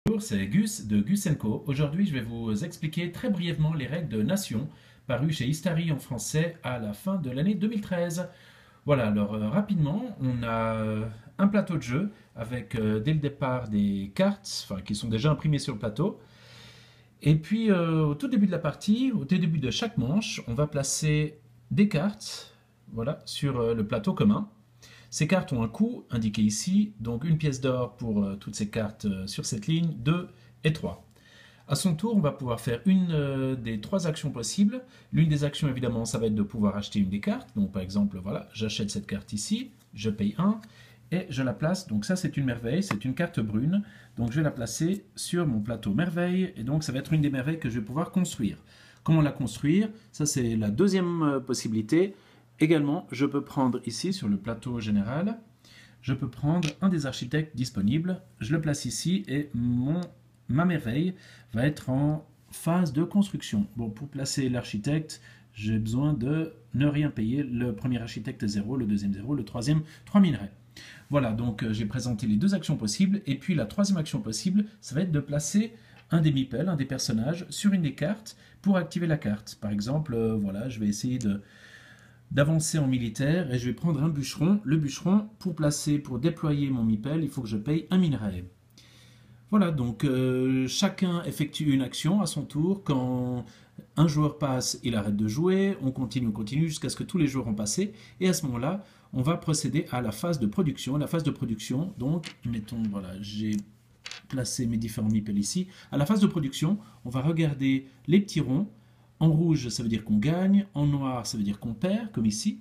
Bonjour, c'est Gus de Gus Co. Aujourd'hui, je vais vous expliquer très brièvement les règles de Nation parues chez Istari en français à la fin de l'année 2013. Voilà, alors rapidement, on a un plateau de jeu avec dès le départ des cartes qui sont déjà imprimées sur le plateau. Et puis au tout début de la partie, au tout début de chaque manche, on va placer des cartes voilà, sur le plateau commun. Ces cartes ont un coût indiqué ici, donc une pièce d'or pour toutes ces cartes sur cette ligne, 2 et 3. À son tour, on va pouvoir faire une des trois actions possibles. L'une des actions, évidemment, ça va être de pouvoir acheter une des cartes. Donc, par exemple, voilà, j'achète cette carte ici, je paye 1 et je la place. Donc, ça, c'est une merveille, c'est une carte brune. Donc, je vais la placer sur mon plateau merveille. Et donc, ça va être une des merveilles que je vais pouvoir construire. Comment la construire? Ça, c'est la deuxième possibilité. Également, je peux prendre ici, sur le plateau général, je peux prendre un des architectes disponibles. Je le place ici et ma merveille va être en phase de construction. Bon, pour placer l'architecte, j'ai besoin de ne rien payer. Le premier architecte 0, le deuxième 0, le troisième 3 minerais. Voilà, donc j'ai présenté les deux actions possibles. Et puis la troisième action possible, ça va être de placer un des meeples, un des personnages, sur une des cartes pour activer la carte. Par exemple, voilà, je vais essayer d'avancer en militaire et je vais prendre un bûcheron. Le bûcheron, pour déployer mon meeple, il faut que je paye un minerai. Voilà, donc chacun effectue une action à son tour. Quand un joueur passe, il arrête de jouer, on continue jusqu'à ce que tous les joueurs ont passé. Et à ce moment-là, on va procéder à la phase de production. La phase de production, donc, mettons, voilà, j'ai placé mes différents meeples ici. À la phase de production, on va regarder les petits ronds. En rouge, ça veut dire qu'on gagne. En noir, ça veut dire qu'on perd, comme ici.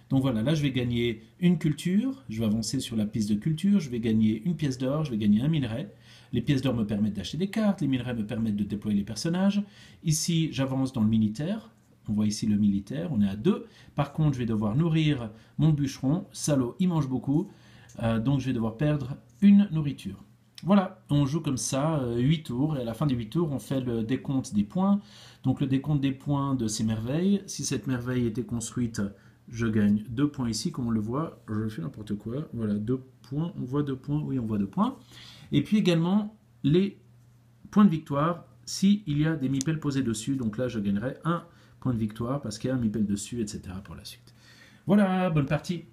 Donc voilà, là je vais gagner une culture, je vais avancer sur la piste de culture, je vais gagner une pièce d'or, je vais gagner un minerai. Les pièces d'or me permettent d'acheter des cartes, les minerais me permettent de déployer les personnages. Ici, j'avance dans le militaire. On voit ici le militaire, on est à 2. Par contre, je vais devoir nourrir mon bûcheron. Salaud, il mange beaucoup. Donc je vais devoir perdre une nourriture. Voilà, on joue comme ça 8 tours, et à la fin des 8 tours, on fait le décompte des points. Donc le décompte des points de ces merveilles. Si cette merveille était construite, je gagne 2 points ici, comme on le voit. Je fais n'importe quoi. Voilà, 2 points. On voit 2 points. Oui, on voit 2 points. Et puis également, les points de victoire, s'il y a des meeples posés dessus. Donc là, je gagnerai un point de victoire parce qu'il y a un meeple dessus, etc. pour la suite. Voilà, bonne partie.